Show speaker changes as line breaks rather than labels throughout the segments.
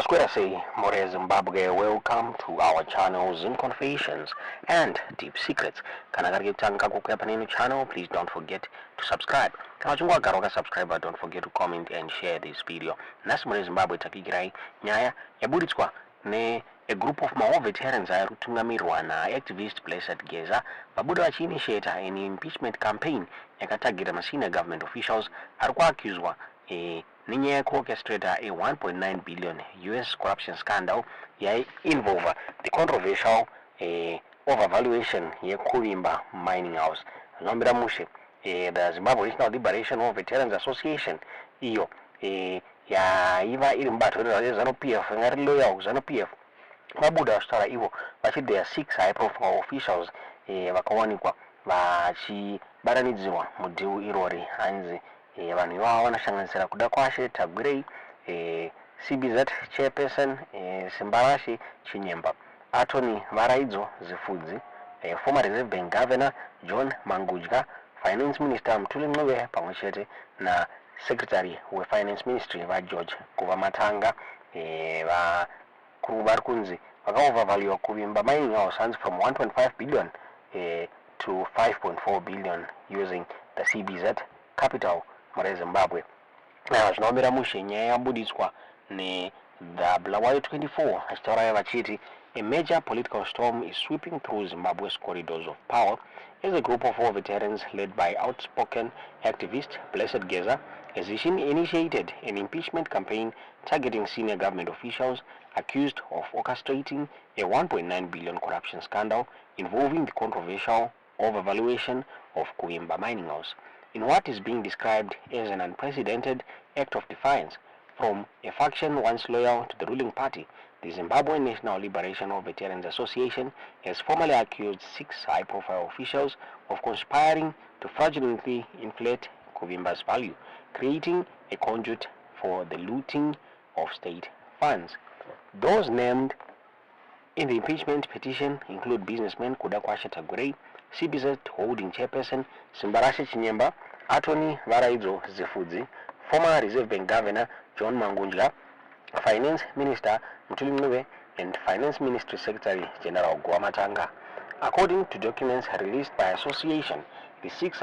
Masquerade, More Zimbabwe, welcome to our channel Confessions and Deep Secrets. Kanagari Tanka Kukapanini channel, please don't forget to subscribe. Kawachungwa Garoka subscriber, don't forget to comment and share this video. Nas More Zimbabwe takigirai nyaya yabuditswa ne a group of Mao veterans ayarutungamirwa na activist Blessed Geza vabuda vachiinitiata an impeachment campaign yakatagira masenior government officials arikuaccuswa nenyaya yekuorchestrata a 1.9 billion US corruption scandal involve the controversial overvaluation yekuvimba mining house. Kumira Mushe, the Zimbabwe National Liberation of Veterans Association iyo yaiva iri mubato rezanu-PF ngari loyal zanu-PF vabuda vachitaura ivo vachiti there are 6 high profile officials vakawanikwa vachibaranidzirwa mudhiu irori hanzi vanhu ivava vanosanganisira kuda kwashe Tagwirei, CBZ chairperson Simbarashe Chinyemba, attorney Varaidzo Zifudzi, former Reserve Bank Governor John Mangudya, Finance Minister Mtulinxiwe pamwechete na Secretary we Finance Ministry George Kuvamatanga vari kunzi vakaovervalue kuvimba mining house hands from 1.5 billion to 5.4 billion using the CBZ capital muri Zimbabwe. Kumira Mushe nyaya yabuditswa ne the Bulawayo 24 achitaura vachiti a major political storm is sweeping through Zimbabwe's corridors of power as a group of war veterans led by outspoken activist Blessed Geza has initiated an impeachment campaign targeting senior government officials accused of orchestrating a 1.9 billion corruption scandal involving the controversial overvaluation of Kuvimba mining house, in what is being described as an unprecedented act of defiance from a faction once loyal to the ruling party. The Zimbabwe National Liberation of Veterans Association has formally accused 6 high-profile officials of conspiring to fraudulently inflate Kuvimba's value, creating a conduit for the looting of state funds. Those named in the impeachment petition include businessman Kudakwashe Tagwirei, CBZ holding chairperson Simbarashe Chinyemba, attorney Varaidzo Zifudzi, former Reserve Bank Governor John Mangudya, Finance Minister Mtulinxiwe, and Finance Ministry Secretary General Kuvamatanga. According to documents released by association, the 6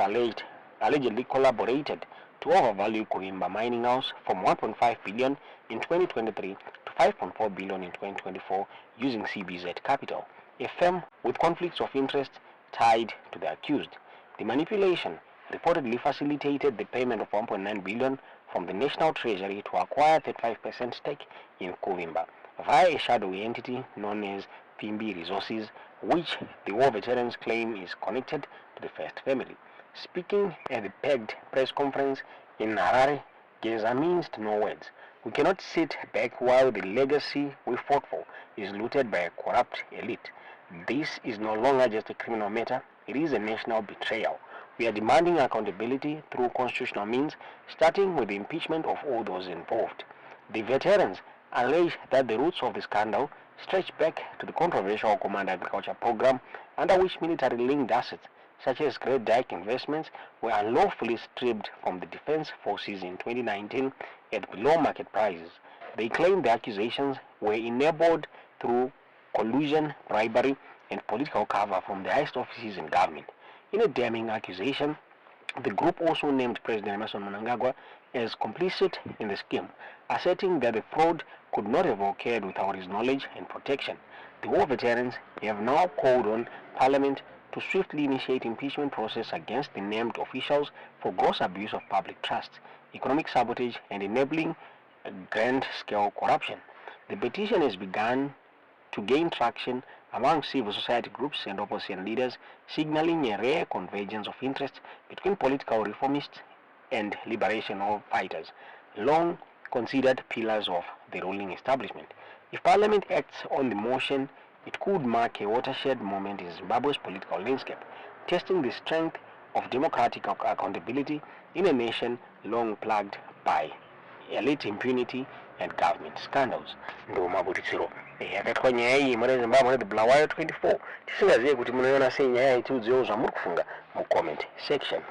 allegedly collaborated to overvalue Kuvimba mining house from 1.5 billion in 2023 to 5.4 billion in 2024 using CBZ Capital, a firm with conflicts of interest tied to the accused. The manipulation reportedly facilitated the payment of 1.9 billion from the National Treasury to acquire 35% stake in Kuvimba via a shadowy entity known as Pimbi Resources, which the war veterans claim is connected to the first family. Speaking at the pegged press conference in Harare, Geza minced no words. We cannot sit back while the legacy we fought for is looted by a corrupt elite. This is no longer just a criminal matter, it is a national betrayal. We are demanding accountability through constitutional means, starting with the impeachment of all those involved. The veterans allege that the roots of the scandal stretch back to the controversial Command Agriculture Program, under which military-linked assets such as Great Dyke investments were unlawfully stripped from the defense forces in 2019 at below market prices. They claim the accusations were enabled through collusion, bribery, and political cover from the highest offices in government. In a damning accusation, the group also named President Emmerson Mnangagwa as complicit in the scheme, asserting that the fraud could not have occurred without his knowledge and protection. The war veterans have now called on Parliament to swiftly initiate impeachment process against the named officials for gross abuse of public trust, economic sabotage, and enabling grand-scale corruption. The petition has begun to gain traction among civil society groups and opposition leaders, signaling a rare convergence of interests between political reformists and liberation fighters, long considered pillars of the ruling establishment. If Parliament acts on the motion, it could mark a watershed moment in Zimbabwe's political landscape, testing the strength of democratic accountability in a nation long plagued by elite impunity and government scandals. Ndo mabuditsiro yakatwa nyaya iyi muri Zimbabwe the Bulawayo 24 tisingazive kuti munoiona sei nyaya iyi tiudziwo zvamuri kufunga mu comment section.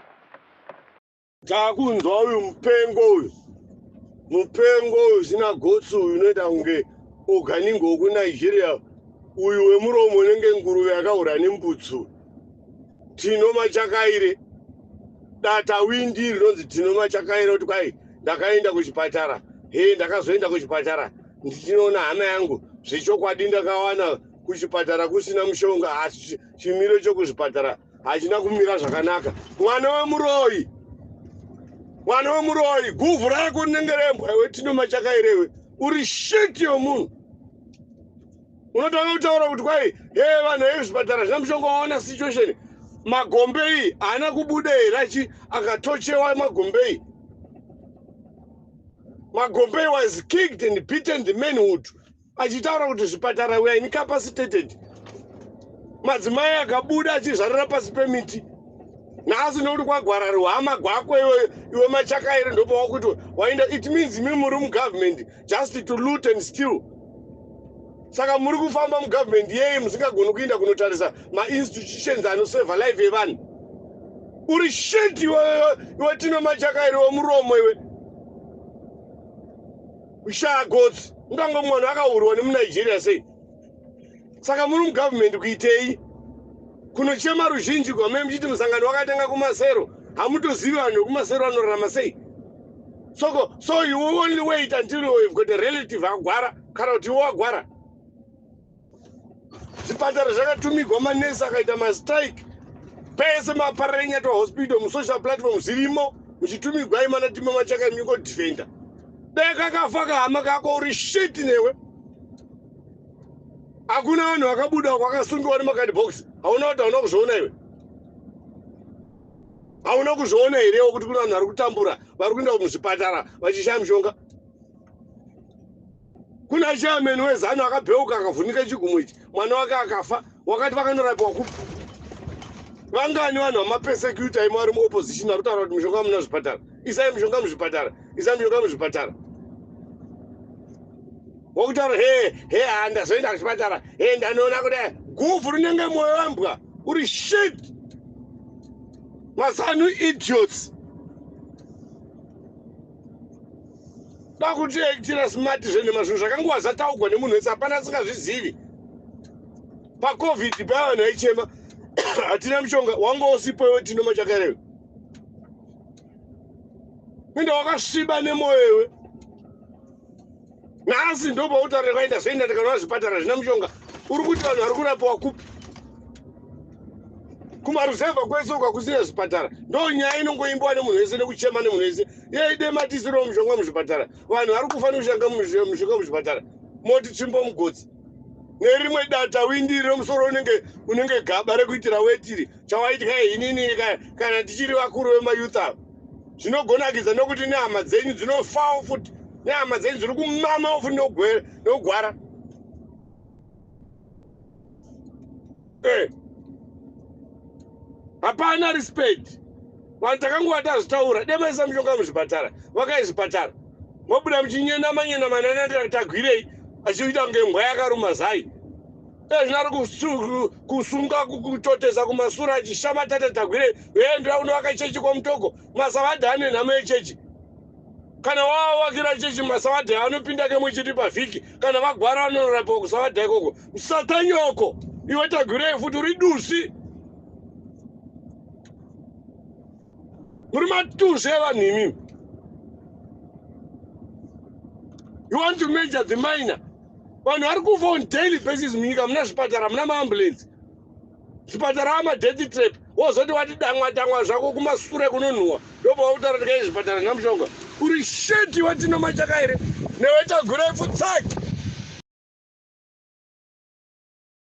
Takunzwa uyu mupengo uyu zina gotsu uyu unoita kunge oganingo ku Nigeria uyu wemuromo nenge nguruve yakaura nembutsu tino machakaire data windi rinonzi tino machakaire kuti kwai ndakaenda kuchipatara ndakazoenda kuchipatara ndichinoona hama yangu zvechokwadi ndakawana kuchipatara kusina mushonga asi chimiro chokuzvipatara hachina kumira zvakanaka mwana wemuroyi guvhu rako rinengerembwa iwe tino machakairewe uri shiti yomunhu unotanga kutaura kuti kwai vanhu vezvipatara zvina mushonga waona situation magombei haana kubuda here akatochewa magombei was kicked and beaten the manhood achitaura kuti zvipatara we are incapacitated madzimai akabuda achizvarira pasi pemiti nhasi nokuti kwagwara ruhama gwako iwe machakaire ndopawa kuti waenda it means imi muri mugovernment just to loot and steal saka muri kufamba mugovernment yeye musingagoni kuenda kunotarisa mainstitutions anoseva life yevanhu uri shit iwe tino machakaire wemuromo iwe ushaya gotsi ungange mwana akaurwa nemunigeria sei saka muri mugovernment kuitei kunochema ruzhinji kwamai muchiti musangano wakatanga kumasero hamutozivi vanhu vekumasero vanorarama sei so you only wait until you've got a relative akagwara kana kuti iwe wagwara zvipatara zvakatumigwa manesi akaita mastrike pese mapararenya tohospital musocial platform zvirimo muchitumigwa imana timo machaka mingodefenda dai kakafa kahama kako uri shit newe hakuna vanhu vakabuda kwakasungiwa nemakadibhox hauna kuti hauna kuzviona iwe hauna kuzviona herewo kuti kuna vanhu vari kutambura vari kuenda muzvipatara vachishaya mushonga kuna chairman wezano akabheuka akavhunika chigumo ichi mwana wake akafa wakati vakanorapiwa kupi vangani vanhu vamapesecuta imo vari muopposition vari kutaura kuti mushonga muna zvipatara isai mushonga muzvipatara wakutaura handazoenda kuchipatara ndanoona kudai guvhu rinenge mwoyo wambwa uri shit masanu idiots da kuti aitira smart zvenema zvinhu zvakanguva zvataugwa nemunhu wese hapana asingazvizivi pacovid paya vanhu vaichema hatina mushonga wanga usipo iwe tino machakarewe ende wakasviba nemwoyo iwe nhasi ndopautarira kwaenda zvoenda tikanoa zvipatara zvina mushonga uri kuti vanhu vari kurapiwa kupi kumaruzevha kwese ukakusina zvipatara ndo nyaya inongoimbiwa nemunhu wese nekuchema nemunhu wese yeide matisiro mushonga muzvipatara vanhu vari kufanira kushanga mushonga muzvipatara moti tsvimbo mugodzi nerimwe data windi remusoro unenge gaba rekuitira wetiri chawaitya inini kana tichiri vakuru vemayouth avo zvinogonakidza nokuti nehama dzenyu dzinofawo futi nehama dzenyu dziri kumamawo futi nogwara hapana respect vanhu takanguva tazvitaura demaisa mushonga muzvipatara vakaizvipatara mobuda muchinyenda manyenda manana tagwirei achiita kunge mbwa yakaruma zai zvinari kusunga kutotesa kumasura achishama tata tagwirei ndirauna wakachechi kwamutoko masavadha nenhamo yechechi kana wawakira chechi masavadha anopinda kemuchiti pavhiki kana vagwara vanonorapiwa kusavadha ikoko musatanyoko iwe tagwirei futi uri dusi muri matusi evanhu imimi you want to measure the minor vanhu vari kufa on daily basis munyika muna zvipatara muna maambulensi zvipatara amadeath trap wozoti wati damwa zvako kumasure kunonhuhwa ndopavautaratikaizvipatara namushonga uri sheti watino machakaire newetagurei futsaki